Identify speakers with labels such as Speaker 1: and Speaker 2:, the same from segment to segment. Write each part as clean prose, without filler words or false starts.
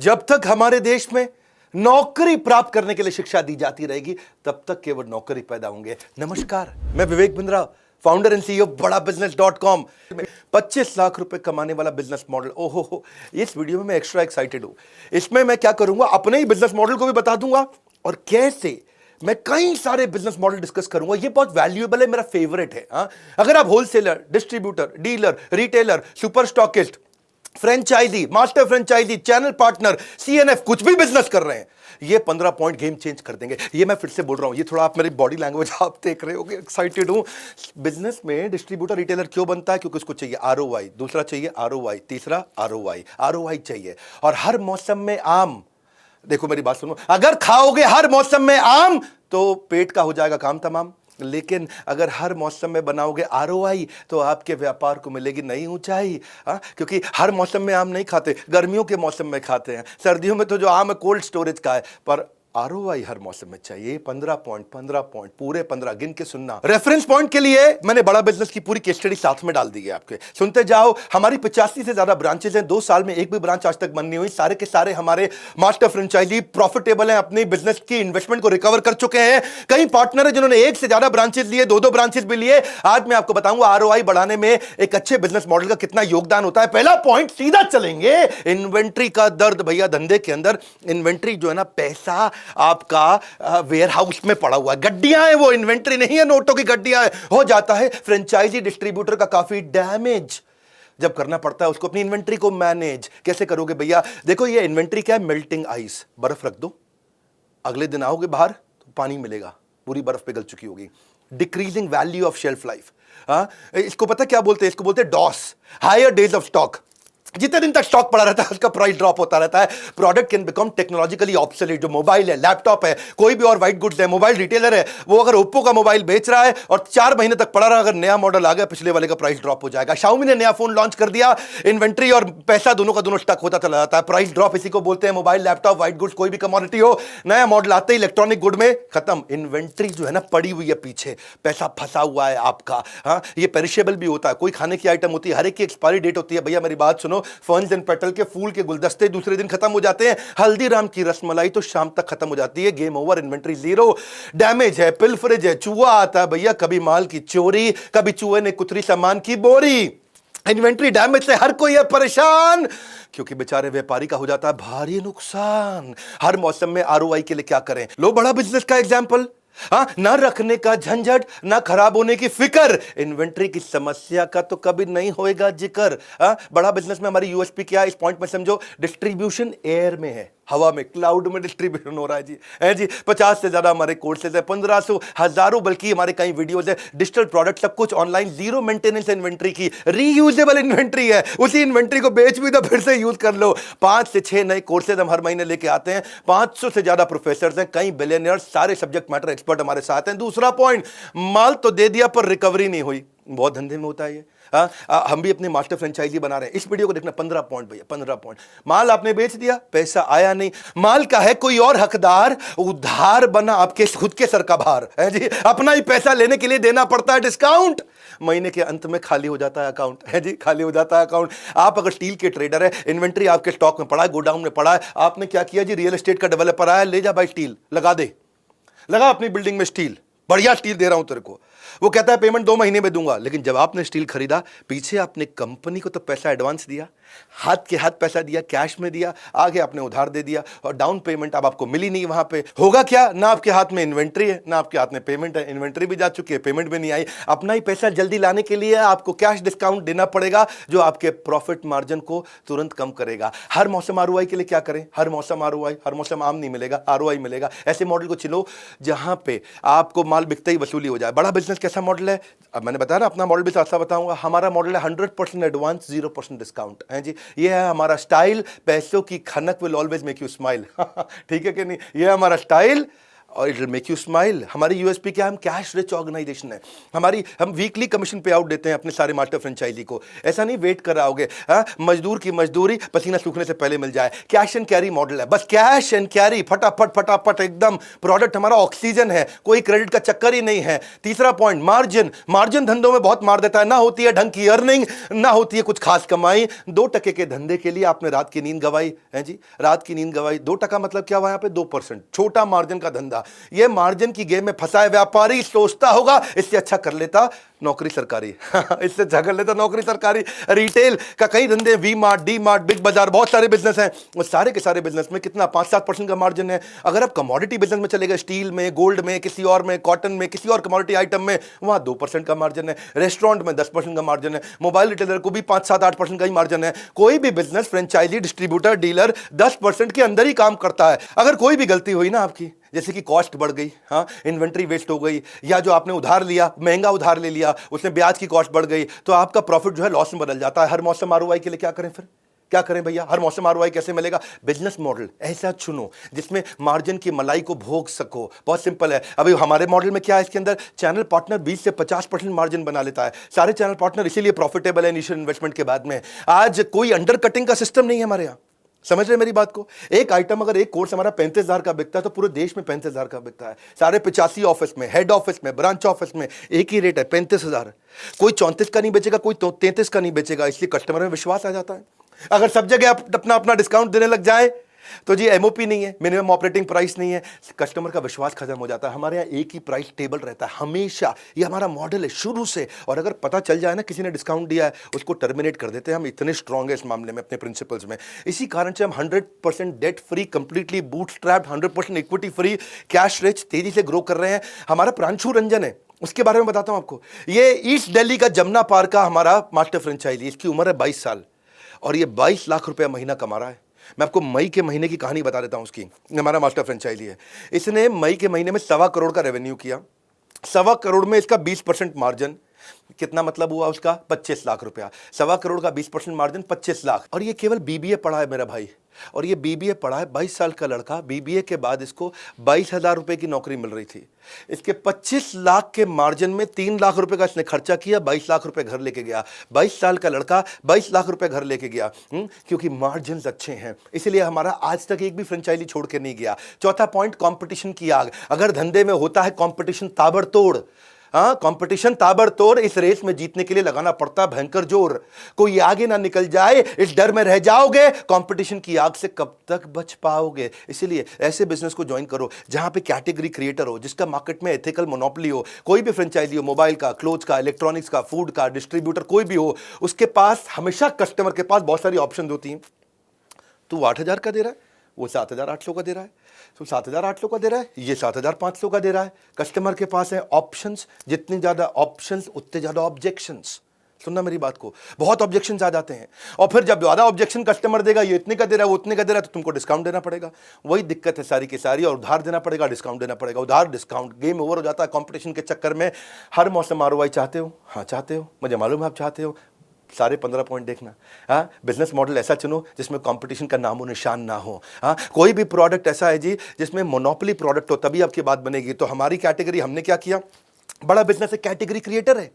Speaker 1: जब तक हमारे देश में नौकरी प्राप्त करने के लिए शिक्षा दी जाती रहेगी, तब तक केवल नौकरी पैदा होंगे। नमस्कार, मैं Vivek Bindra, founder and CEO बड़ा बिजनेस.com। 25 लाख रुपए कमाने वाला बिजनेस मॉडल। ओहो, इस वीडियो में मैं एक्स्ट्रा एक्साइटेड हूं। इसमें मैं क्या करूंगा, अपने ही बिजनेस मॉडल को भी बता दूंगा और कैसे मैं कई सारे बिजनेस मॉडल डिस्कस करूंगा। ये बहुत वैल्यूएबल है, मेरा फेवरेट है। अगर आप wholesaler, distributor, dealer, retailer, super stockist, franchisee, master franchisee, channel partner, CNF, कुछ भी बिजनेस कर रहे हैं, ये 15 पॉइंट गेम चेंज कर देंगे। ये मैं फिर से बोल रहा हूं, ये थोड़ा आप मेरी बॉडी लैंग्वेज आप देख रहे होगे, एक्साइटेड हूं। बिजनेस में डिस्ट्रीब्यूटर, रिटेलर क्यों बनता है? क्योंकि उसको चाहिए आरओआई, दूसरा चाहिए आरओआई, तीसरा आरओआई चाहिए। और हर मौसम में आम, देखो मेरी बात सुनो, अगर खाओगे हर मौसम में आम तो पेट का हो जाएगा काम तमाम। लेकिन अगर हर मौसम में बनाओगे आरओआई तो आपके व्यापार को मिलेगी नई ऊंचाई। क्योंकि हर मौसम में आम नहीं खाते, गर्मियों के मौसम में खाते हैं। सर्दियों में तो जो आम है कोल्ड स्टोरेज का है, पर आरओआई हर मौसम में चाहिए। 15 पॉइंट पूरे 15 गिन के सुनना। रेफरेंस पॉइंट के लिए मैंने बड़ा बिजनेस की पूरी केस स्टडी साथ में डाल दी है, आपके सुनते जाओ। हमारी 85 से ज्यादा ब्रांचेस हैं, 2 साल में एक भी ब्रांच आज तक बंद नहीं हुई। सारे के सारे हमारे मास्टर फ्रेंचाइजी प्रॉफिटेबल हैं, अपनी बिजनेस की इन्वेस्टमेंट को रिकवर कर चुके हैं। कई पार्टनर है जिन्होंने 1 से ज्यादा ब्रांचेस लिए, 2 ब्रांचेस भी लिए। आज मैं आपको बताऊंगा आरओआई बढ़ाने में एक अच्छे बिजनेस मॉडल का कितना योगदान होता है। पहला पॉइंट, सीधा चलेंगे इन्वेंट्री का दर्द। भैया धंधे के अंदर इन्वेंट्री जो है ना, पैसा आपका वेयर हाउस में पड़ा हुआ है, गड्डियां हैं, वो इन्वेंट्री नहीं है, नोटों की गड्डियां हैं। हो जाता है फ्रेंचाइजी डिस्ट्रीब्यूटर का काफी डैमेज जब करना पड़ता है उसको अपनी इन्वेंट्री को मैनेज। कैसे करोगे भैया? देखो ये इन्वेंट्री क्या है, मेल्टिंग आइस। बर्फ रख दो, अगले दिन आओगे बाहर तो पानी मिलेगा, पूरी बर्फ पिघल चुकी होगी। Decreasing value of shelf life. इसको पता क्या बोलते हैं? इसको बोलते हैं DOS, higher days of stock. जितने दिन तक स्टॉक पड़ा रहता है उसका प्राइस ड्रॉप होता रहता है। Product can become technologically obsolete. जो मोबाइल है, लैपटॉप है, कोई भी और वाइट गुड्स है, मोबाइल रिटेलर है, वो अगर ओप्पो का मोबाइल बेच रहा है और 4 महीने तक पड़ा रहा, अगर नया मॉडल आ गया पिछले वाले का प्राइस ड्रॉप हो जाएगा। शाओमी ने नया फोन लॉन्च कर दिया, इन्वेंट्री और पैसा दोनों का दोनों स्टक होता चला जाता है। प्राइस ड्रॉप इसी को बोलते हैं। मोबाइल, लैपटॉप, वाइट गुड्स, कोई भी कमोडिटी हो, नया मॉडल आते ही इलेक्ट्रॉनिक गुड में खत्म। इन्वेंट्री जो है ना पड़ी हुई है पीछे, पैसा फंसा हुआ है आपका। ये पेरिशेबल भी होता है, कोई खाने की आइटम होती है, हर एक की एक्सपायरी डेट होती है। भैया मेरी बात सुनो, फर्न्स एंड के फूल के गुलदस्ते दूसरे दिन खत्म हो जाते हैं। हल्दीराम की रसमलाई तो शाम तक खत्म हो जाती है। Game over, inventory zero. Damage है, पिलफरेज है, चूहा आता है भैया, कभी माल की चोरी, कभी चूहे ने कुतरी सामान की बोरी। इन्वेंट्री डैमेज से हर कोई है परेशान, क्योंकि बेचारे व्यापारी का हो जाता है भारी नुकसान। हर मौसम में आरओआई के लिए क्या करें? लो बड़ा बिजनेस का एग्जांपल। ना रखने का झंझट, ना खराब होने की फिक्र। इन्वेंट्री की समस्या का तो कभी नहीं होएगा जिक्र। बड़ा बिजनेस में हमारी यूएसपी क्या है इस पॉइंट में समझो। डिस्ट्रीब्यूशन एयर में है, हवा में, क्लाउड में डिस्ट्रीब्यूशन हो रहा है जी। 50 से ज्यादा हमारे कोर्सेज है, 1500, हजारों बल्कि हमारे कई वीडियोस है। डिजिटल प्रोडक्ट सब कुछ ऑनलाइन, जीरो मेंटेनेंस इन्वेंट्री की, रीयूजेबल इन्वेंट्री है। उसी इन्वेंट्री को बेच भी दो, फिर से यूज कर लो। 5 से 6 नए कोर्सेज हम हर महीने लेके आते हैं। 500 से ज्यादा प्रोफेसर हैं, कई बिलियनियर्स, सारे सब्जेक्ट मैटर एक्सपर्ट हमारे साथ हैं। दूसरा पॉइंट, माल तो दे दिया पर रिकवरी नहीं हुई। बहुत धंधे में होता है ये। हम भी अपनी मास्टर फ्रेंचाइजी बना रहे हैं। इस वीडियो को देखना। 15 पॉइंट भैया, 15 पॉइंट। माल आपने बेच दिया, पैसा आया नहीं, माल का है कोई और हकदार, उधार बना आपके खुद के सर का भार है जी। अपना ही पैसा लेने के लिए देना पड़ता है डिस्काउंट। महीने के अंत में खाली हो जाता है अकाउंट है जी, खाली हो जाता है अकाउंट। आप अगर स्टील के ट्रेडर है, इन्वेंट्री आपके स्टॉक में पड़ा है, गोडाउन में पड़ा है, आपने क्या किया जी? रियल एस्टेट का डेवलपर आया, ले जा भाई स्टील लगा दे, लगा अपनी बिल्डिंग में स्टील, बढ़िया स्टील दे रहा हूं तेरे को। वो कहता है पेमेंट 2 महीने में दूंगा। लेकिन जब आपने स्टील खरीदा, पीछे आपने कंपनी को तो पैसा एडवांस दिया, हाथ के हाथ पैसा दिया, कैश में दिया, आगे आपने उधार दे दिया और डाउन पेमेंट अब आपको मिली नहीं। वहां पे होगा क्या? ना आपके हाथ में इन्वेंट्री है, ना आपके हाथ में पेमेंट है। इन्वेंट्री भी जा चुकी है, पेमेंट भी नहीं आई। अपना ही पैसा जल्दी लाने के लिए आपको कैश डिस्काउंट देना पड़ेगा, जो आपके प्रॉफिट मार्जिन को तुरंत कम करेगा। हर मौसम आरओआई के लिए क्या करें? हर मौसम आरओआई, हर मौसम आम नहीं मिलेगा, आरओआई मिलेगा। ऐसे मॉडल को चलो जहां पे आपको माल बिकते ही वसूली हो जाए। बड़ा बिजनेस कैसा मॉडल है? अब मैंने बताया ना, अपना मॉडल भी साथ बताऊंगा। हमारा मॉडल है 100% एडवांस, 0% डिस्काउंट है जी। ये है हमारा स्टाइल। पैसों की खनक will always make you smile. ठीक है कि नहीं? ये है हमारा स्टाइल। और it will make you smile. हमारी यूएसपी क्या है, हम कैश रिच ऑर्गेनाइजेशन है। हम वीकली कमीशन पे आउट देते हैं अपने सारे मास्टर फ्रेंचाइजी को। ऐसा नहीं वेट कर रहा होगे, मजदूर की मजदूरी पसीना सूखने से पहले मिल जाए। कैश एंड कैरी मॉडल है, बस कैश एंड कैरी, फटाफट फटाफट एकदम। प्रोडक्ट हमारा ऑक्सीजन है, कोई क्रेडिट का चक्कर ही नहीं है। तीसरा पॉइंट, मार्जिन। मार्जिन धंधों में बहुत मार देता है, ना होती है ढंग की अर्निंग, ना होती है कुछ खास कमाई। 2% के धंधे के लिए आपने रात की नींद गवाई है जी, रात की नींद गवाई। 2% मतलब क्या हुआ यहाँ पे, 2%, छोटा मार्जिन का धंधा। ये मार्जिन की गेम में फंसा है व्यापारी, सोचता होगा इससे अच्छा कर लेता नौकरी सरकारी। इससे अच्छा कर लेता नौकरी सरकारी। रिटेल का कई धंधे, वी मार्ट, डी मार्ट, बिग बाजार, बहुत सारे बिजनेस हैं। वो सारे के सारे बिजनेस में कितना 5-7% का मार्जिन है। अगर आप कमोडिटी बिजनेस में चलेगा, स्टील में, गोल्ड में, किसी और में, कॉटन में, किसी और कमोडिटी आइटम में, वहां 2% का मार्जिन है। रेस्टोरेंट में 10% का मार्जिन है। मोबाइल रिटेलर को भी 5-7-8% का ही मार्जिन है। कोई भी बिजनेस, फ्रेंचाइजी, डिस्ट्रीब्यूटर, डीलर 10% के अंदर ही काम करता है। अगर कोई भी गलती हुई ना आपकी, जैसे कि कॉस्ट बढ़ गई, हाँ, इन्वेंट्री वेस्ट हो गई, या जो आपने उधार लिया, महंगा उधार ले लिया, उसमें ब्याज की कॉस्ट बढ़ गई, तो आपका प्रॉफिट जो है लॉस में बदल जाता है। हर मौसम आरओआई के लिए क्या करें फिर, क्या करें भैया, हर मौसम आरओआई कैसे मिलेगा? बिजनेस मॉडल ऐसा चुनो जिसमें मार्जिन की मलाई को भोग सको। बहुत सिंपल है। अभी हमारे मॉडल में क्या है, इसके अंदर चैनल पार्टनर 20 से 50% मार्जिन बना लेता है। सारे चैनल पार्टनर इसीलिए प्रॉफिटेबल है इनिशियल इन्वेस्टमेंट के बाद में। आज कोई अंडर कटिंग का सिस्टम नहीं है हमारे यहाँ। समझ रहे मेरी बात को? एक आइटम, अगर एक कोर्स हमारा 35,000 का बिकता है तो पूरे देश में 35,000 का बिकता है। सारे 85 ऑफिस में, हेड ऑफिस में, ब्रांच ऑफिस में एक ही रेट है, 35,000। कोई 34 का नहीं बेचेगा, कोई 33 का नहीं बेचेगा। इसलिए कस्टमर में विश्वास आ जाता है। अगर सब जगह आप अपना अपना डिस्काउंट देने लग जाए तो जी एमओपी नहीं है, मिनिमम ऑपरेटिंग प्राइस नहीं है, कस्टमर का विश्वास खत्म हो जाता है। हमारे यहाँ एक ही प्राइस टेबल रहता है हमेशा। ये हमारा मॉडल है शुरू से। और अगर पता चल जाए ना किसी ने डिस्काउंट दिया है, उसको टर्मिनेट कर देते हैं। हम इतने स्ट्रांग है इस मामले में अपने प्रिंसिपल्स में। इसी कारण से हम 100% debt free, completely bootstrapped, 100% equity free, cash rich, तेजी से ग्रो कर रहे हैं। हमारा प्रांशु रंजन है, उसके बारे में बताता हूं आपको। ये ईस्ट दिल्ली का जमुना पार्क का हमारा मास्टर फ्रेंचाइजी। इसकी उम्र है 22 साल और ये 22 लाख रुपया महीना कमा रहा है। मैं आपको मई के महीने की कहानी बता देता हूं उसकी। हमारा मास्टर फ्रेंचाइजी है। इसने मई के महीने में 1.25 करोड़ का रेवेन्यू किया। 1.25 करोड़ में इसका 20% मार्जिन, कितना मतलब हुआ उसका, 25 लाख रुपया। 1.25 करोड़ का 20% मार्जिन, 25 लाख। और ये केवल बीबीए पढ़ा है मेरा भाई, और ये बीबीए पढ़ा है, 22 साल का लड़का। बीबीए के बाद इसको 22,000 रुपए की नौकरी मिल रही थी। इसके 25 लाख के मार्जिन में 3 लाख रुपए का इसने खर्चा किया, 22 लाख रुपए घर लेके गया। 22 साल का लड़का 22 लाख रुपए घर लेके गया, क्योंकि मार्जिन अच्छे हैं। इसलिए हमारा आज तक एक भी फ्रेंचाइजी छोड़ के नहीं गया। चौथा पॉइंट, कंपटीशन की आग। अगर धंधे में होता है कंपटीशन ताबड़तोड़, हाँ, कंपटीशन ताबड़तोड़, इस रेस में जीतने के लिए लगाना पड़ता है भयंकर जोर। कोई आगे ना निकल जाए, इस डर में रह जाओगे, कंपटीशन की आग से कब तक बच पाओगे? इसलिए ऐसे बिजनेस को ज्वाइन करो जहां पे कैटेगरी क्रिएटर हो, जिसका मार्केट में एथिकल मोनोपोली हो। कोई भी फ्रेंचाइजी हो, मोबाइल का, क्लोथ का, इलेक्ट्रॉनिक्स का, फूड का, डिस्ट्रीब्यूटर कोई भी हो, उसके पास हमेशा कस्टमर के पास बहुत सारी ऑप्शन होती हैं। तू 8,000 का दे रहा है, वो 7,800 का दे रहा है, तो 7,800 का दे रहा है, ये 7,500 का दे रहा है। कस्टमर के पास है ऑप्शंस। जितनी ज्यादा ऑप्शंस उतने ज्यादा ऑब्जेक्शंस। सुनना मेरी बात को, बहुत ऑब्जेक्शंस आ जाते हैं। और फिर जब ज्यादा ऑब्जेक्शन कस्टमर देगा, ये इतने का दे रहा है, वो उतने का दे रहा है, तो तुमको डिस्काउंट देना पड़ेगा। वही दिक्कत है सारी की सारी। और उधार देना पड़ेगा, डिस्काउंट देना पड़ेगा, उधार डिस्काउंट, गेम ओवर हो जाता है कंपटीशन के चक्कर में। हर मौसम आरओआई चाहते हो? हाँ चाहते हो, मुझे मालूम है आप चाहते हो। सारे 15 पॉइंट देखना। हाँ, बिजनेस मॉडल ऐसा चुनो जिसमें कंपटीशन का नामो निशान ना हो। हाँ, कोई भी प्रोडक्ट ऐसा है जी जिसमें मोनोपोली प्रोडक्ट हो, तभी आपकी बात बनेगी। तो हमारी कैटेगरी, हमने क्या किया, बड़ा बिजनेस है, कैटेगरी क्रिएटर है।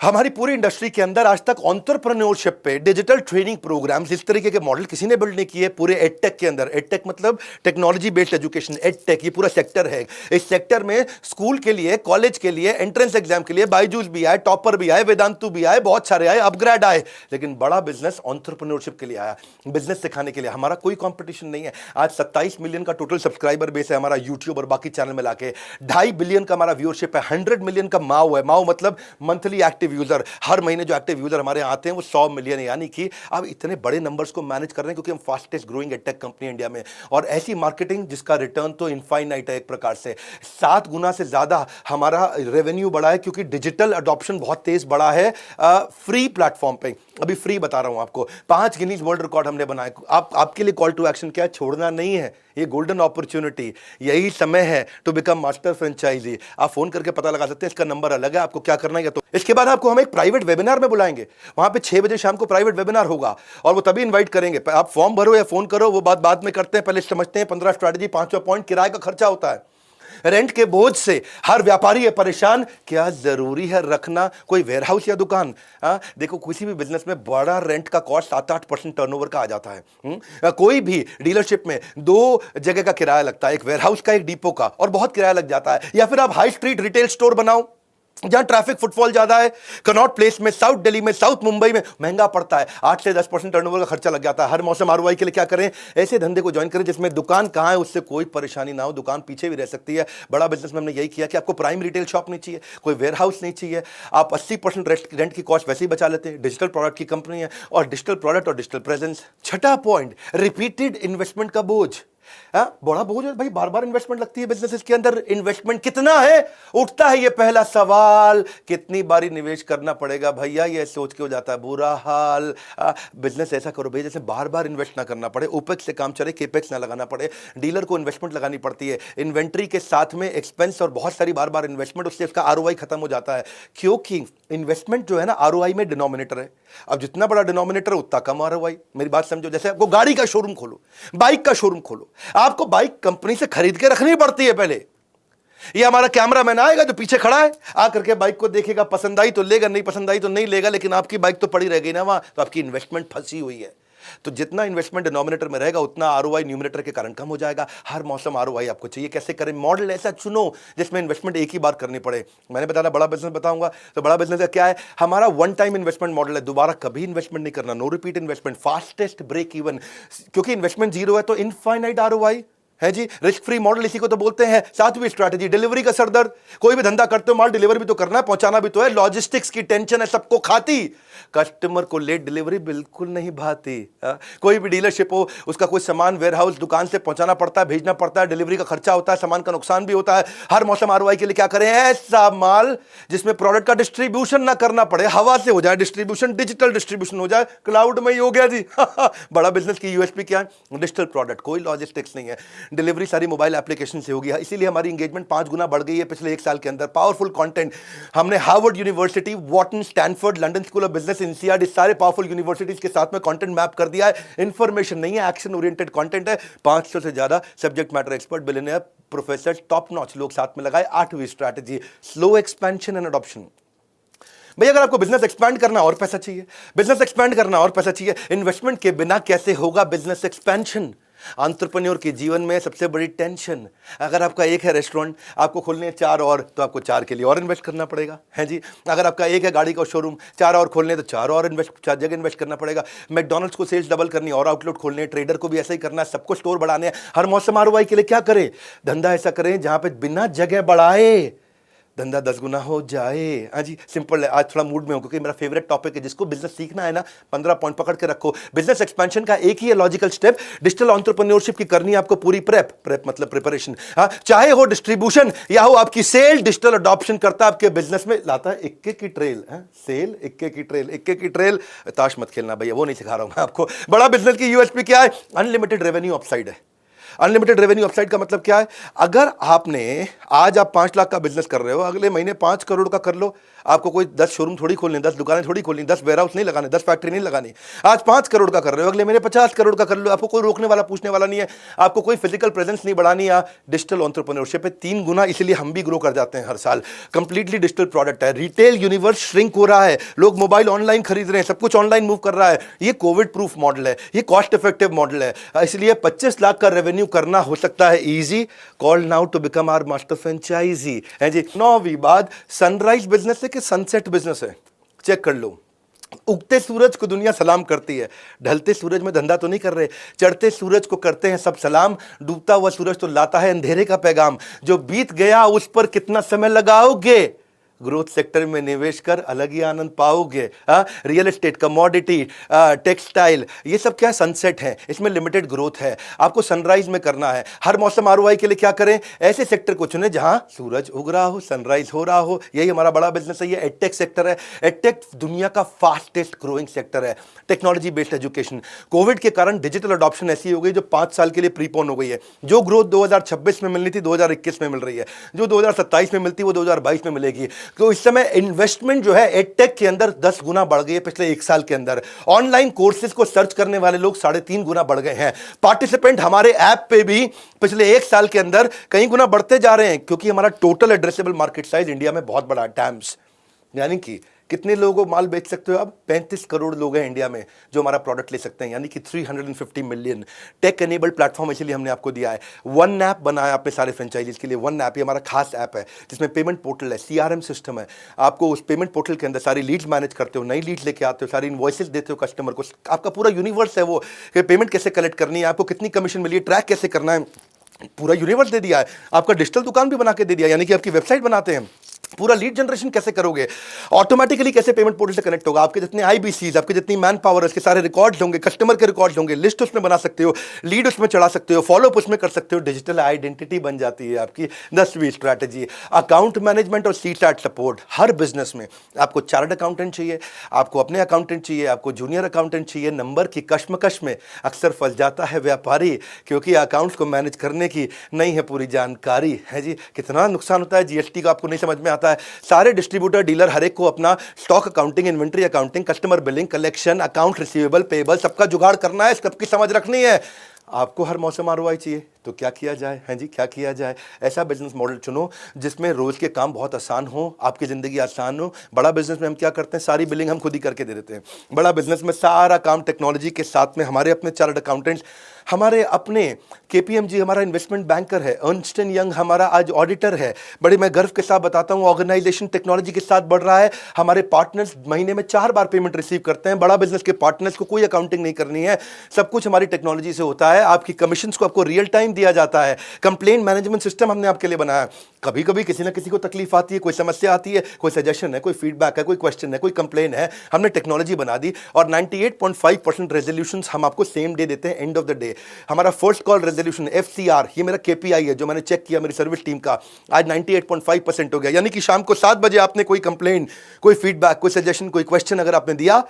Speaker 1: हमारी पूरी इंडस्ट्री के अंदर आज तक एंटरप्रेन्योरशिप पे डिजिटल ट्रेनिंग प्रोग्राम्स, इस तरीके के मॉडल किसी ने बिल्ड नहीं किए पूरे एडटेक के अंदर। एडटेक मतलब टेक्नोलॉजी बेस्ड एजुकेशन, एडटेक ये पूरा सेक्टर है। इस सेक्टर में स्कूल के लिए, कॉलेज के लिए, एंट्रेंस एग्जाम के लिए बायजूस भी आए, टॉपर भी आए, वेदांतु भी आए, बहुत सारे आए, अपग्रेड आए। लेकिन बड़ा बिजनेस एंटरप्रेन्योरशिप के लिए आया, बिजनेस सिखाने के लिए। हमारा कोई कंपटीशन नहीं है। आज 27 मिलियन का टोटल सब्सक्राइबर बेस है हमारा यूट्यूब और बाकी चैनल मिला के। 2.5 बिलियन का हमारा व्यूअरशिप है। 100 मिलियन का माओ है। माओ मतलब मंथली एक्टिव यूजर। हर महीने जो एक्टिव यूजर हमारे आते हैं वो 100 मिलियन है। यानी कि अब इतने बड़े नंबर्स को मैनेज कर रहे हैं क्योंकि हम fastest growing edtech company India में। और ऐसी मार्केटिंग जिसका रिटर्न तो इनफाइनाइट है। एक प्रकार से 7 गुना से ज्यादा हमारा रेवेन्यू बढ़ा है क्योंकि डिजिटल अडॉप्शन बहुत तेज बढ़ा है फ्री प्लेटफॉर्म पे। अभी फ्री बता रहा हूं आपको, 5 गिनीज वर्ल्ड रिकॉर्ड हमने बनाए। आपके लिए कॉल टू एक्शन क्या है? छोड़ना नहीं है, ये गोल्डन अपॉर्चुनिटी, यही समय है टू बिकम मास्टर फ्रेंचाइजी। आप फोन करके पता लगा सकते हैं, इसका नंबर अलग है, आपको क्या करना है। तो इसके बाद आपको हम एक प्राइवेट वेबिनार में बुलाएंगे, वहां पे 6 बजे शाम को प्राइवेट वेबिनार होगा और वो तभी इन्वाइट करेंगे। आप फॉर्म भरो या फोन करो, वो बात बाद में करते हैं, पहले समझते हैं 15 स्ट्रैटेजी। 5वां पॉइंट, किराए का खर्चा होता है। रेंट के बोझ से हर व्यापारी है परेशान। क्या जरूरी है रखना कोई वेयरहाउस या दुकान? देखो किसी भी बिजनेस में बड़ा रेंट का कॉस्ट 7-8% टर्नओवर का आ जाता है। कोई भी डीलरशिप में 2 जगह का किराया लगता है, एक वेयरहाउस का, एक डिपो का, और बहुत किराया लग जाता है। या फिर आप हाई स्ट्रीट रिटेल स्टोर बनाओ जहां ट्रैफिक फुटफॉल ज्यादा है। कनॉट प्लेस में, साउथ दिल्ली में, साउथ मुंबई में महंगा पड़ता है, 8 से 10% टर्नओवर का खर्चा लग जाता है। हर मौसम आरओआई के लिए क्या करें? ऐसे धंधे को ज्वाइन करें जिसमें दुकान कहां है उससे कोई परेशानी ना हो, दुकान पीछे भी रह सकती है। बड़ा बिजनेस में हमने यही किया कि आपको प्राइम रिटेल शॉप नहीं चाहिए, कोई वेयर हाउस नहीं चाहिए, आप 80% रेंट की कॉस्ट वैसे ही बचा लेते हैं। डिजिटल प्रोडक्ट की कंपनी है और डिजिटल प्रोडक्ट और डिजिटल प्रेजेंस। छठा पॉइंट, रिपीटेड इन्वेस्टमेंट का बोझ। बड़ा बोझ है भाई, बार बार इन्वेस्टमेंट लगती है बिजनेस के अंदर। इन्वेस्टमेंट कितना है उठता है ये पहला सवाल। कितनी बारी निवेश करना पड़ेगा भैया, ये सोच के हो जाता है बुरा हाल। बिजनेस ऐसा करो भैया जैसे बार बार इन्वेस्ट ना करना पड़े, ओपेक्स से काम चले, केपेक्स ना लगाना पड़े। डीलर को इन्वेस्टमेंट लगानी पड़ती है, इन्वेंट्री के साथ में एक्सपेंस और बहुत सारी बार बार इन्वेस्टमेंट, उससे उसका आरओआई खत्म हो जाता है। क्योंकि इन्वेस्टमेंट जो है ना आरओआई में डिनोमिनेटर है। अब जितना बड़ा डिनोमिनेटर है उतना कम आरओआई। मेरी बात समझो, जैसे आपको गाड़ी का शोरूम खोलो, बाइक का शोरूम खोलो, आपको बाइक कंपनी से खरीद के रखनी पड़ती है पहले। ये हमारा कैमरामैन आएगा जो पीछे खड़ा है, आकर के बाइक को देखेगा, पसंद आई तो लेगा, नहीं पसंद आई तो नहीं लेगा, लेकिन आपकी बाइक तो पड़ी रह गई ना वहां, तो आपकी इन्वेस्टमेंट फंसी हुई है। तो जितना इन्वेस्टमेंट डिनोमिनेटर में रहेगा उतना आरओआई न्यूमरेटर के कारण कम हो जाएगा। हर मौसम आरओआई आपको चाहिए। कैसे करें? मॉडल ऐसा चुनो जिसमें इन्वेस्टमेंट एक ही बार करनी पड़े। मैंने बताया बड़ा बिजनेस बताऊंगा, तो बड़ा बिजनेस का क्या है? हमारा वन टाइम इन्वेस्टमेंट मॉडल है, दोबारा कभी इन्वेस्टमेंट नहीं करना, no repeat investment, fastest break even. क्योंकि इन्वेस्टमेंट जीरो है तो इनफाइनाइट आरओआई है जी। रिस्क फ्री मॉडल इसी को तो बोलते हैं। सातवीं स्ट्रैटेजी, डिलीवरी का सरदर्द। कोई भी धंधा करते हो माल डिलीवर भी तो करना है, पहुंचाना भी तो है। लॉजिस्टिक्स की टेंशन है सबको खाती, कस्टमर को लेट डिलीवरी बिल्कुल नहीं भाती। कोई भी डीलरशिप हो, उसका कोई सामान वेयरहाउस दुकान से पहुंचाना पड़ता है, भेजना पड़ता है, डिलीवरी का खर्चा होता है, सामान का नुकसान भी होता है। हर मौसम आरओआई के लिए क्या करें? ऐसा माल जिसमें प्रोडक्ट का डिस्ट्रीब्यूशन ना करना पड़े, हवा से हो जाए डिस्ट्रीब्यूशन, डिजिटल डिस्ट्रीब्यूशन हो जाए, क्लाउड में ही हो गया जी। बड़ा बिजनेस की यूएसपी क्या है? डिजिटल प्रोडक्ट, कोई लॉजिस्टिक्स नहीं है, डिलीवरी सारी मोबाइल एप्लीकेशन से होगी। इसीलिए हमारी एंगेजमेंट 5 गुना बढ़ गई है पिछले 1 साल के अंदर। पावरफुल कंटेंट हमने Harvard University, Wharton, Stanford, London School of Business, NCERT, सारे पावरफुल यूनिवर्सिटीज के साथ में कंटेंट मैप कर दिया है। इंफॉर्मेशन नहीं है, एक्शन ओरिएंटेड कंटेंट है। 500 से ज्यादा subject matter expert, billionaire, professor, top notch लोग साथ में लगाए। 8वीं strategy, slow expansion and adoption. भैया अगर आपको बिजनेस एक्सपैंड करना और पैसा चाहिए, बिजनेस एक्सपैंड करना और पैसा चाहिए, इन्वेस्टमेंट के बिना कैसे होगा बिजनेस एक्सपेंशन? एंटरप्रेन्योर के जीवन में सबसे बड़ी टेंशन, अगर आपका एक है रेस्टोरेंट, आपको खोलने 4 और, तो आपको 4 के लिए और इन्वेस्ट करना पड़ेगा, है जी। अगर आपका एक है गाड़ी का शोरूम, 4 और खोलने तो 4 और 4 जगह इन्वेस्ट करना पड़ेगा। मैकडॉनल्ड्स को सेल्स डबल करनी और आउटलेट खोलने, ट्रेडर को भी ऐसा ही करना है, सबको स्टोर बढ़ाने हैं। हर मौसम आरओआई के लिए क्या करें? धंधा ऐसा करें जहां पे बिना जगह बढ़ाए धंधा 10 गुना हो जाए। हाँ जी, सिंपल है। आज थोड़ा मूड में हूं क्योंकि मेरा फेवरेट टॉपिक है। जिसको बिजनेस सीखना है ना, 15 पॉइंट पकड़ के रखो। बिजनेस एक्सपेंशन का एक ही है लॉजिकल स्टेप, डिजिटल एंटरप्रेन्योरशिप की करनी है आपको पूरी प्रेप मतलब प्रिपरेशन। हाँ, चाहे हो डिस्ट्रीब्यूशन या हो आपकी सेल, डिजिटल अडॉप्शन करता है आपके बिजनेस में, लाता है इक्के की ट्रेल। सेल इक्के की ट्रेल, इक्के की ट्रेल। ताश मत खेलना भैया, वो नहीं सिखा रहा हूं मैं आपको। बड़ा बिजनेस की यूएसपी क्या है? अनलिमिटेड रेवेन्यू अपसाइड है। अनलिमिटेड रेवेन्यू अपसाइड का मतलब क्या है? अगर आपने आज आप 5 लाख का बिजनेस कर रहे हो, अगले महीने 5 करोड़ का कर लो। आपको कोई 10 शोरूम थोड़ी खोलने, 10 दुकानें थोड़ी खोलनी, 10 वेयरहाउस नहीं लगाने, 10 फैक्ट्री नहीं लगानी। आज 5 करोड़ का कर रहे हो, अगले महीने 50 करोड़ का कर लो। आपको कोई रोकने वाला, पूछने वाला नहीं है। आपको कोई फिजिकल प्रेजेंस नहीं बढ़ानी है। डिजिटल एंटरप्रेन्योरशिप है 3 गुना, इसलिए हम भी ग्रो कर जाते हैं हर साल। कंप्लीटली डिजिटल प्रोडक्ट है। रिटेल यूनिवर्स श्रिंक हो रहा है, लोग मोबाइल ऑनलाइन खरीद रहे हैं, सब कुछ ऑनलाइन मूव कर रहा है। ये कोविड प्रूफ मॉडल है, ये कॉस्ट इफेक्टिव मॉडल है, इसलिए 25 लाख का रेवेन्यू करना हो सकता है easy. Call now to become our master franchisee, है जी। 9वीं बात, सनराइज बिजनेस है कि सनसेट बिजनेस है? चेक कर लो। उगते सूरज को दुनिया सलाम करती है, ढलते सूरज में धंधा तो नहीं कर रहे। चढ़ते सूरज को करते हैं सब सलाम, डूबता हुआ सूरज तो लाता है अंधेरे का पैगाम। जो बीत गया उस पर कितना समय लगाओगे? ग्रोथ सेक्टर में निवेश कर अलग ही आनंद पाओगे। रियल एस्टेट, कमोडिटी, टेक्सटाइल, ये सब क्या है? सनसेट है, इसमें लिमिटेड ग्रोथ है। आपको सनराइज में करना है। हर मौसम आरओआई के लिए क्या करें? ऐसे सेक्टर को चुने जहां सूरज उग रहा हो, सनराइज हो रहा हो। यही हमारा बड़ा बिजनेस है। ये एडटेक सेक्टर है। एडटेक दुनिया का फास्टेस्ट ग्रोइंग सेक्टर है। Technology based education. कोविड के कारण डिजिटल अडॉप्शन ऐसी हो गई जो 5 साल के लिए प्रीपोन हो गई है। जो ग्रोथ 2026 में मिलनी थी 2021 में मिल रही है, जो 2027 में मिलती वो 2022 में मिलेगी। तो इस समय इन्वेस्टमेंट जो है एडटेक के अंदर 10 गुना बढ़ गई है पिछले 1 साल के अंदर। ऑनलाइन कोर्सेज को सर्च करने वाले लोग 3.5 गुना बढ़ गए हैं। पार्टिसिपेंट हमारे ऐप पे भी पिछले 1 साल के अंदर कई गुना बढ़ते जा रहे हैं, क्योंकि हमारा total addressable market size India में बहुत बड़ा है। टैम्स यानी कि कितने लोगों को माल बेच सकते हो आप? 35 करोड़ लोग हैं इंडिया में जो हमारा प्रोडक्ट ले सकते हैं, यानी कि 350 मिलियन। टेक एनेबल्ड प्लेटफॉर्म इसलिए हमने आपको दिया है। वन ऐप बनाया अपने सारे फ्रेंचाइजीज के लिए। वन ऐप, ये हमारा खास ऐप है जिसमें पेमेंट पोर्टल है, सीआरएम सिस्टम है। आपको उस पेमेंट पोर्टल के अंदर सारी लीड्स मैनेज करते हो, नई लीड्स लेके आते हो, सारी इनवॉइसेस देते हो कस्टमर को। आपका पूरा यूनिवर्स है वो, कि पेमेंट कैसे कलेक्ट करनी है, आपको कितनी कमीशन मिली है, ट्रैक कैसे करना है, पूरा यूनिवर्स दे दिया है। आपका डिजिटल दुकान भी बना के दे दिया, यानी कि आपकी वेबसाइट बनाते हैं। पूरा लीड जनरेशन कैसे करोगे, ऑटोमेटिकली कैसे पेमेंट पोर्टल से कनेक्ट होगा, आपके जितने आईबीसीज, आपके जितनी मैन पावर, उसके सारे रिकॉर्ड्स होंगे, कस्टमर के रिकॉर्ड्स होंगे, लिस्ट उसमें बना सकते हो, लीड उसमें चढ़ा सकते हो, फॉलोअप उसमें कर सकते हो। डिजिटल आइडेंटिटी बन जाती है आपकी। 10वीं स्ट्रैटेजी, अकाउंट मैनेजमेंट और सीटैट सपोर्ट। हर बिजनेस में आपको चार्टर्ड अकाउंटेंट चाहिए, आपको अपने अकाउंटेंट चाहिए, आपको जूनियर अकाउंटेंट चाहिए। नंबर की कश्मकश में अक्सर फंस जाता है व्यापारी, क्योंकि अकाउंट्स को मैनेज करने की नहीं है पूरी जानकारी, है जी। कितना नुकसान होता है जीएसटी का, आपको नहीं समझ में आता है। सारे डिस्ट्रीब्यूटर, डीलर, हर एक को अपना stock accounting, inventory accounting, customer billing, collection, account receivable, payable, सबका जुगाड़ करना है, सबकी समझ रखनी है। आपको हर मौसम आरओआई चाहिए, तो क्या किया जाए? हैं जी, क्या किया जाए? ऐसा बिजनेस मॉडल चुनो जिसमें रोज के काम बहुत आसान हो, आपकी जिंदगी आसान हो। बड़ा बिजनेस में हम क्या करते हैं, सारी बिलिंग हम खुद ही करके दे देते हैं। बड़ा बिजनेस में सारा काम टेक्नोलॉजी के साथ में, हमारे अपने चार्टर्ड अकाउंटेंट्स, हमारे अपने केपीएमजी हमारा इन्वेस्टमेंट बैंकर है, अर्नस्ट एंड यंग हमारा आज ऑडिटर है। बड़े मैं गर्व के साथ बताता हूँ, ऑर्गेनाइजेशन टेक्नोलॉजी के साथ बढ़ रहा है। हमारे पार्टनर्स महीने में 4 बार पेमेंट रिसीव करते हैं। बड़ा बिजनेस के पार्टनर्स को कोई अकाउंटिंग नहीं करनी है, सब कुछ हमारी टेक्नोलॉजी से होता है। आपकी कमीशंस को आपको रियल टाइम दिया जाता है। कंप्लेंट मैनेजमेंट सिस्टम हमने आपके लिए बनाया। कभी कभी किसी ना किसी को तकलीफ आती है, कोई समस्या आती है, कोई सजेशन है, कोई फीडबैक है, कोई क्वेश्चन है, कोई कंप्लेन है, हमने टेक्नोलॉजी बना दी। और 98.5% रेजोल्यूशंस हम आपको सेम डे देते हैं, एंड ऑफ द डे। हमारा फर्स्ट कॉल रेजोल्यूशन एफसीआर, ये मेरा केपीआई है जो मैंने चेक किया मेरी सर्विस टीम का, आज 98.5% हो गया। यानी कि शाम को 7 बजे आपने कोई कंप्लेन, कोई फीडबैक, कोई सजेशन, कोई क्वेश्चन अगर आपने दिया,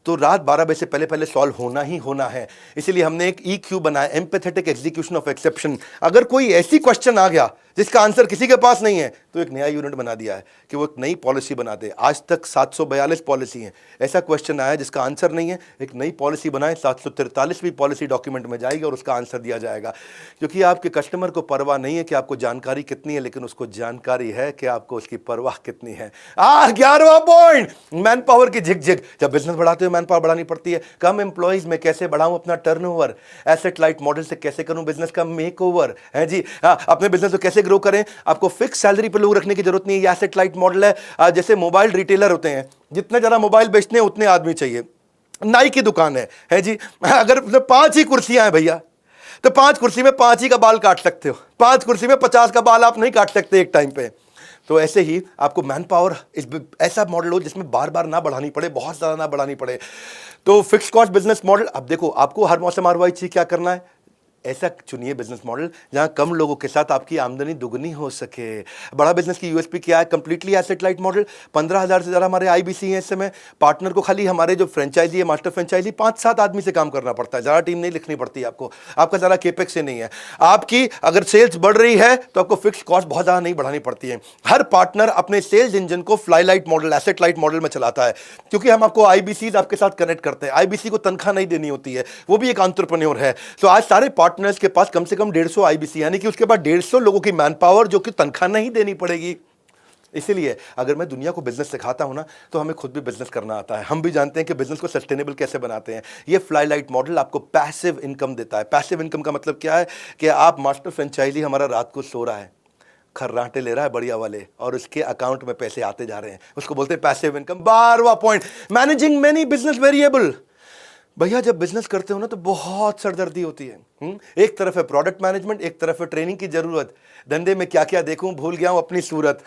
Speaker 1: तो रात 12 बजे से पहले पहले सॉल्व होना ही होना है। इसीलिए हमने एक EQ बनाया, एम्पैथेटिक एग्जीक्यूशन ऑफ एक्सेप्शन। अगर कोई ऐसी क्वेश्चन आ गया जिसका आंसर किसी के पास नहीं है, तो एक नया यूनिट बना दिया है कि वो एक नई पॉलिसी बनाते हैं। आज तक 742 पॉलिसी हैं। ऐसा क्वेश्चन आया जिसका आंसर नहीं है, एक नई पॉलिसी बनाए, 743वीं पॉलिसी डॉक्यूमेंट में जाएगी और उसका आंसर दिया जाएगा। क्योंकि आपके कस्टमर को परवाह नहीं है कि आपको जानकारी कितनी है, लेकिन उसको जानकारी है कि आपको उसकी परवाह कितनी है। 11वां पॉइंट, मैन पावर की झिकझिक। जब बिजनेस बढ़ाते हो मैन पावर बढ़ानी पड़ती है। कम एम्प्लॉइज में कैसे बढ़ाऊं अपना टर्नओवर, एसेट लाइट मॉडल से कैसे करूं बिजनेस का मेकओवर, है जी। अपने बिजनेस को कैसे ग्रो करें, आपको फिक्स सैलरी पे लोग रखने की जरूरत नहीं है। एसेट लाइट मॉडल है। जैसे मोबाइल रिटेलर होते हैं, जितने ज्यादा मोबाइल बेचते हैं उतने आदमी चाहिए। नाई की दुकान है जी, अगर 5 ही कुर्सियां हैं भैया, तो 5 कुर्सी में 5 ही का बाल काट सकते हो। 5 कुर्सी में 50 का बाल आप नहीं काट सकते एक टाइम पे। तो ऐसे ही आपको मैन पावर ऐसा मॉडल हो जिसमें बार बार ना बढ़ानी पड़े, बहुत ज़्यादा ना बढ़ानी पड़े। तो फिक्स कॉस्ट बिजनेस मॉडल। अब देखो, आपको हर मौसम आरओआई चाहिए, क्या करना है, ऐसा चुनिए बिजनेस मॉडल जहां कम लोगों के साथ आपकी आमदनी दुगनी हो सके। बड़ा बिजनेस की यूएसपी क्या है, कंप्लीटली एसेट लाइट मॉडल। 15,000 से ज़्यादा हमारे आईबीसी हैं इस समय। पार्टनर को खाली हमारे जो फ्रेंचाइजी है, मास्टर फ्रेंचाइजी, 5-7 आदमी से काम करना पड़ता है, ज़्यादा टीम नहीं लिखनी पड़ती है आपको। आपका ज़्यादा केपेक्स से नहीं है। आपकी अगर सेल्स बढ़ रही है तो आपको फिक्स कॉस्ट बहुत ज़्यादा नहीं बढ़ानी पड़ती है। हर पार्टनर अपने सेल्स इंजन को fly light model, asset light model में चलाता है, क्योंकि हम आपको आईबीसीज आपके साथ कनेक्ट करते हैं। आईबीसी को तनख्वाह नहीं देनी होती है, वो भी एक एंटरप्रेन्योर है। तो आज सारे पार्टनर्स के पास कम से कम 150 आईबीसी, यानी कि उसके बाद 150 लोगों की मैन पावर जो कि तनख्वाह नहीं देनी पड़ेगी। इसीलिए अगर मैं दुनिया को बिजनेस सिखाता हूं ना, तो हमें खुद भी बिजनेस करना आता है। हम भी जानते हैं कि बिजनेस को सस्टेनेबल कैसे बनाते हैं। ये फ्लाई लाइट मॉडल आपको पैसिव इनकम देता है। पैसिव इनकम का मतलब क्या है कि आप मास्टर फ्रेंचाइजी हमारा रात को सो रहा है, खर्राटे ले रहा है बढ़िया वाले, और उसके अकाउंट में पैसे आते जा रहे हैं, उसको बोलते हैं पैसिव इनकम। 12वां point, managing many business variable. भैया जब बिजनेस करते हो ना तो बहुत सरदर्दी होती है। एक तरफ है प्रोडक्ट मैनेजमेंट, एक तरफ है ट्रेनिंग की जरूरत। धंधे में क्या क्या देखूं, भूल गया हूं अपनी सूरत।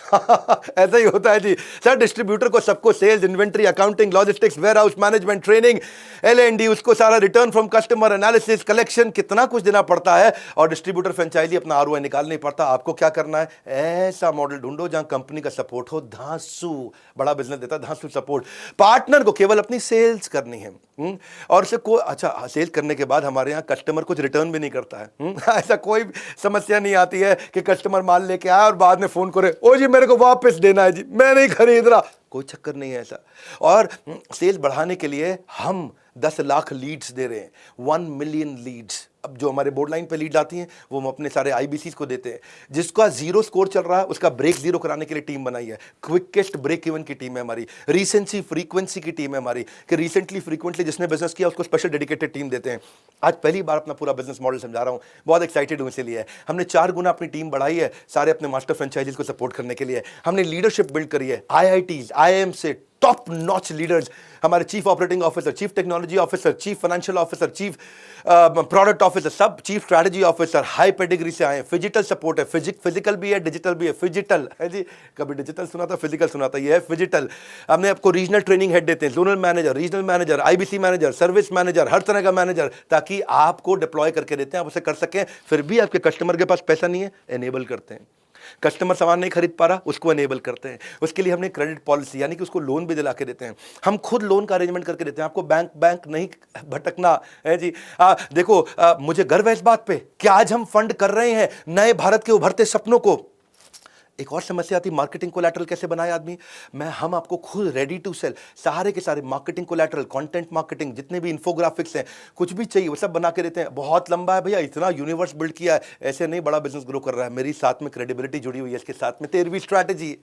Speaker 1: ऐसा ही होता है जी सर। डिस्ट्रीब्यूटर को सबको sales, inventory, accounting, logistics, warehouse management, training, LND, उसको सारा return from customer, analysis, collection, कितना कुछ देना पड़ता है। और डिस्ट्रीब्यूटर फ्रेंचाइजी अपना आरओआई निकाल नहीं पड़ता। आपको क्या करना है, ऐसा मॉडल ढूंढो जहां कंपनी का सपोर्ट हो। धांसू बड़ा बिजनेस देता है, धांसू सपोर्ट। पार्टनर को केवल अपनी सेल्स करनी है, और से को अच्छा सेल्स करने के बाद हमारे यहाँ कस्टमर कुछ रिटर्न रिटर्न भी नहीं करता है। ऐसा कोई समस्या नहीं आती है कि कस्टमर माल लेके आया और बाद में फोन करे, ओ जी मेरे को वापस देना है जी, मैं नहीं खरीद रहा। कोई चक्कर नहीं है ऐसा। और सेल्स बढ़ाने के लिए हम 10 लाख लीड्स दे रहे हैं, 1 मिलियन लीड्स। अब जो हमारे बोर्ड लाइन पे लीड आती हैं वो हम अपने सारे आईबीसी को देते हैं। जिसका 0 स्कोर चल रहा है उसका ब्रेक 0 कराने के लिए टीम बनाई है। क्विकेस्ट ब्रेक इवन की टीम है हमारी, रिसेंसी फ्रीक्वेंसी की टीम है हमारी, कि रिसेंटली फ्रीक्वेंटली जिसने बिजनेस किया उसको स्पेशल डेडिकेटेड टीम देते हैं। आज पहली बार अपना पूरा बिजनेस मॉडल समझा रहा हूँ, बहुत एक्साइटेड हूँ इसलिए। हमने 4 गुना अपनी टीम बढ़ाई है सारे अपने मास्टर फ्रेंचाइजीज को सपोर्ट करने के लिए। हमने लीडरशिप बिल्ड करी है, IITs, IIM से टॉप नॉच लीडर्स, हमारे chief operating officer, chief technology officer, chief financial officer, chief product officer, सब chief strategy officer high pedigree से आए हैं। फिजिकल सपोर्ट है, फिजिकल भी है, डिजिटल भी है। फिजिकल है जी, कभी डिजिटल सुना था, फिजिकल सुना था, ये है फिजिकल। हमने आपको रीजनल ट्रेनिंग हेड देते हैं, zonal manager, regional manager, IBC manager, service manager, हर तरह का मैनेजर, ताकि आपको डिप्लॉय करके देते हैं, आप उसे कर सकें। फिर भी आपके कस्टमर के पास पैसा नहीं है, एनेबल करते हैं। कस्टमर सामान नहीं खरीद पा रहा, उसको एनेबल करते हैं। उसके लिए हमने क्रेडिट पॉलिसी यानी कि उसको लोन भी दिला के देते हैं। हम खुद लोन का अरेंजमेंट करके देते हैं, आपको बैंक नहीं भटकना है जी। देखो मुझे गर्व है इस बात पे कि आज हम फंड कर रहे हैं नए भारत के उभरते सपनों को। एक और समस्या आती, मार्केटिंग कोलैटरल कैसे बनाए आदमी। हम आपको खुद रेडी टू सेल सारे के सारे मार्केटिंग कोलैटरल, कंटेंट मार्केटिंग, जितने भी इन्फोग्राफिक्स हैं, कुछ भी चाहिए वो सब बना के देते हैं। बहुत लंबा है भैया, इतना यूनिवर्स बिल्ड किया है, ऐसे नहीं बड़ा बिजनेस ग्रो कर रहा है। मेरी साथ में क्रेडिबिलिटी जुड़ी हुई है, इसके साथ में 13वीं स्ट्रैटेजी।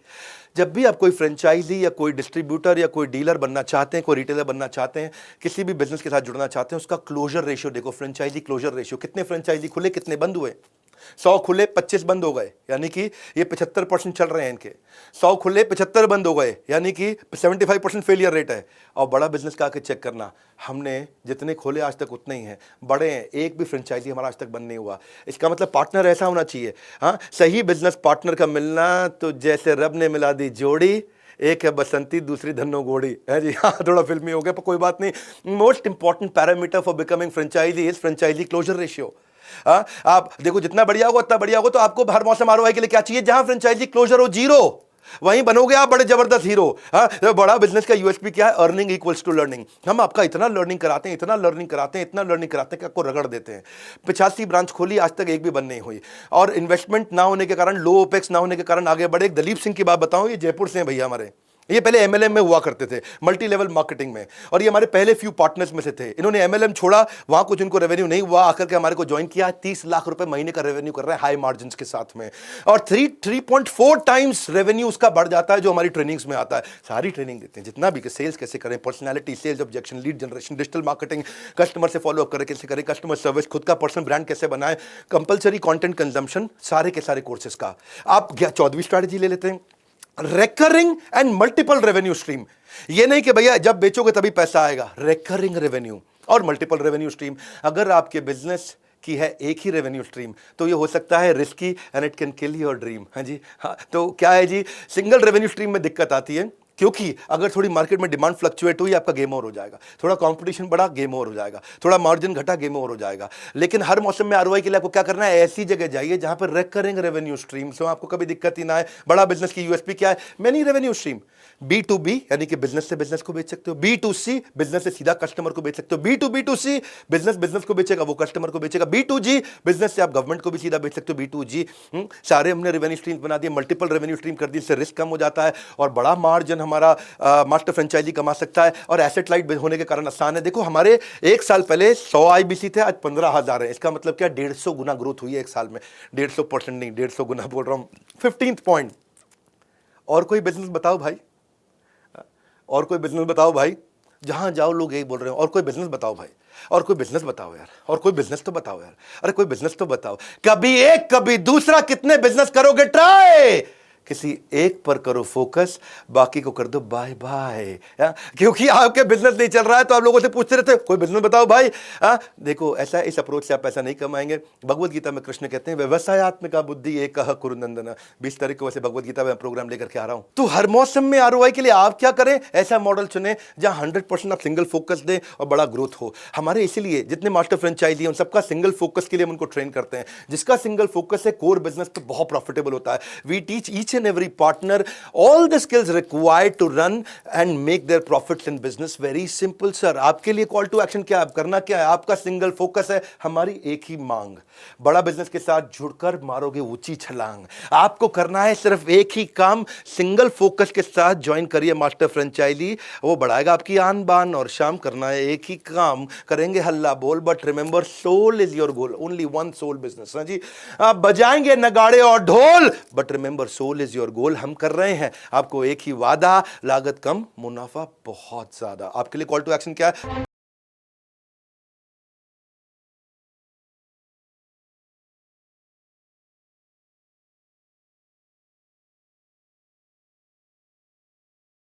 Speaker 1: जब भी आप कोई फ्रेंचाइजी या कोई डिस्ट्रीब्यूटर या कोई डीलर बनना चाहते हैं, कोई रिटेलर बनना चाहते हैं, किसी भी बिजनेस के साथ जुड़ना चाहते हैं, उसका क्लोजर रेशियो देखो। फ्रेंचाइजी क्लोजर रेशियो, कितने फ्रेंचाइजी खुले, कितने बंद हुए। 100 खुले 25 बंद हो गए, यानी कि ये 75% चल रहे हैं इनके। 100 खुले 75 बंद हो गए, यानी कि 75% फेलियर रेट है। और बड़ा बिजनेस का आके चेक करना, हमने जितने खोले आज तक उतने ही हैं, बड़े हैं, एक भी फ्रेंचाइजी हमारा आज तक बंद नहीं हुआ। इसका मतलब पार्टनर ऐसा होना चाहिए। हाँ, सही बिजनेस पार्टनर का मिलना तो जैसे रब ने मिला दी जोड़ी, एक है बसंती दूसरी धन्नो घोड़ी, है जी। हाँ, थोड़ा फिल्मी हो गया पर कोई बात नहीं। Most important parameter for becoming franchisee is franchisee closure ratio. आप देखो जितना बढ़िया होगा उतना बढ़िया होगा, तो आपको हर मौसम ROI के लिए क्या चाहिए, जहां फ्रेंचाइजी क्लोजर हो 0, वहीं बनोगे आप बड़े जबरदस्त हीरो। तो बड़ा बिजनेस का USP क्या है, अर्निंग इक्वल्स टू लर्निंग। हम आपका इतना लर्निंग कराते हैं, इतना लर्निंग कराते हैं, इतना लर्निंग कराते हैं कि आपको रगड़ देते हैं। 85 ब्रांच खोली, आज तक एक भी बंद नहीं हुई। और इन्वेस्टमेंट ना होने के कारण, लो ओपेक्स ना होने के कारण आगे बढ़े। एक दलीप सिंह की बात बताऊं, ये जयपुर से हैं भैया हमारे, ये पहले MLM में हुआ करते थे, मल्टी लेवल मार्केटिंग में, और ये हमारे पहले फ्यू पार्टनर्स में से थे। इन्होंने MLM छोड़ा, वहां कुछ इनको रेवेन्यू नहीं हुआ, आकर के हमारे को ज्वाइन किया। 30 लाख रुपए महीने का रेवेन्यू कर रहे हैं हाई मार्जिन के साथ में, और 3.4 टाइम्स रेवेन्यू उसका बढ़ जाता है जो हमारी ट्रेनिंग्स में आता है। सारी ट्रेनिंग देते हैं जितना भी, सेल्स कैसे करें, personality, sales objection, lead generation, digital marketing, customer से फॉलो अप करें कैसे करें, कस्टमर सर्विस, खुद का पर्सनल ब्रांड कैसे बनाएं, कंपलसरी कंटेंट कंजम्पशन, सारे के सारे कोर्सेज का। आप 14वीं स्ट्रैटेजी ले लेते हैं, recurring and multiple revenue stream. ये नहीं कि भैया जब बेचोगे तभी पैसा आएगा, रेकरिंग रेवेन्यू और मल्टीपल रेवेन्यू स्ट्रीम। अगर आपके बिजनेस की है एक ही रेवेन्यू स्ट्रीम तो ये हो सकता है risky and it can kill your dream. हाँ जी, हाँ, तो क्या है जी, सिंगल रेवेन्यू स्ट्रीम में दिक्कत आती है, क्योंकि अगर थोड़ी मार्केट में डिमांड फ्लक्चुएट हुई, आपका गेम ओवर हो जाएगा। थोड़ा कंपटीशन बढ़ा, गेम ओवर हो जाएगा। थोड़ा मार्जिन घटा, गेम ओवर हो जाएगा। लेकिन हर मौसम में ROI के लिए आपको क्या करना है, ऐसी जगह जाइए जहां पर रेकरिंग रेवेन्यू स्ट्रीम हो, आपको कभी दिक्कत ही ना है। बड़ा बिजनेस की USP क्या है, मेनी रेवेन्यू स्ट्रीम। B2B यानी कि बिजनेस से बिजनेस को बेच सकते हो, B2C बिजनेस से सीधा कस्टमर को बेच सकते हो, B2B2C बिजनेस को बेचेगा, वो कस्टमर को बेचेगा, B2G बिजनेस से आप गवर्नमेंट को भी सीधा बेच सकते हो, B2G। सारे हमने रेवेन्यू स्ट्रीम बना दिए, मल्टीपल रेवेन्यू स्ट्रीम कर दिए, इससे रिस्क कम हो जाता है और बड़ा मार्जिन हमारा मास्टर फ्रेंचाइजी कमा सकता है। और एसेट लाइट होने के कारण आसान है। देखो हमारे 1 साल पहले 100 IBC थे, आज 15,000 है। इसका मतलब क्या, 150 गुना ग्रोथ हुई है 1 साल में। 150% नहीं, 150 गुना बोल रहा हूं। 15th पॉइंट, और कोई बिजनेस बताओ भाई, और कोई बिजनेस बताओ भाई, जहां जाओ लोग यही बोल रहे हो, और कोई बिजनेस बताओ भाई, और कोई बिजनेस बताओ यार, और कोई बिजनेस तो बताओ यार, अरे कोई बिजनेस तो बताओ। कभी एक कभी दूसरा, कितने बिजनेस करोगे ट्राई, किसी एक पर करो फोकस, बाकी को कर दो बाय बाय। क्योंकि आपके बिजनेस नहीं चल रहा है तो आप लोगों से पूछते रहते हो कोई बिजनेस बताओ भाई। देखो ऐसा, इस अप्रोच से आप पैसा नहीं कमाएंगे। भगवत गीता में कृष्ण कहते हैं व्यवसायत्मक बुद्धि एक कुरुनंदन। 20 तारीख को वैसे भगवत गीता में प्रोग्राम लेकर के आ रहा हूं। तो हर मौसम में ROI के लिए आप क्या करें, ऐसा मॉडल चुने जहां 100% आप सिंगल फोकस दें और बड़ा ग्रोथ हो। हमारे इसीलिए जितने मास्टर फ्रेंचाइजी हैं उन सबका सिंगल फोकस के लिए हम उनको ट्रेन करते हैं। जिसका सिंगल फोकस है कोर बिजनेस तो बहुत प्रॉफिटेबल होता है। We teach each and every partner all the skills required to run and make their profits in business. Very simple sir. आपके लिए कॉल टू एक्शन क्या है, आप करना क्या है, आपका सिंगल फोकस है हमारी एक ही मांग। बड़ा बिजनेस के साथ जुड़कर मारोगे ऊंची छलांग। आपको करना है सिर्फ एक ही काम, सिंगल फोकस के साथ ज्वाइन करिए मास्टर फ्रेंचाइजी, वो बढ़ाएगा आपकी आन बान। और शाम करना है एक ही काम, करेंगे हल्ला बोल, but remember sole is your goal, only one sole business. हाँ जी, आप बजाएंगे नगाड़े और ढोल, but remember sole is your goal. हम कर रहे हैं आपको एक ही वादा, लागत कम मुनाफा बहुत ज्यादा। आपके लिए कॉल टू एक्शन क्या है?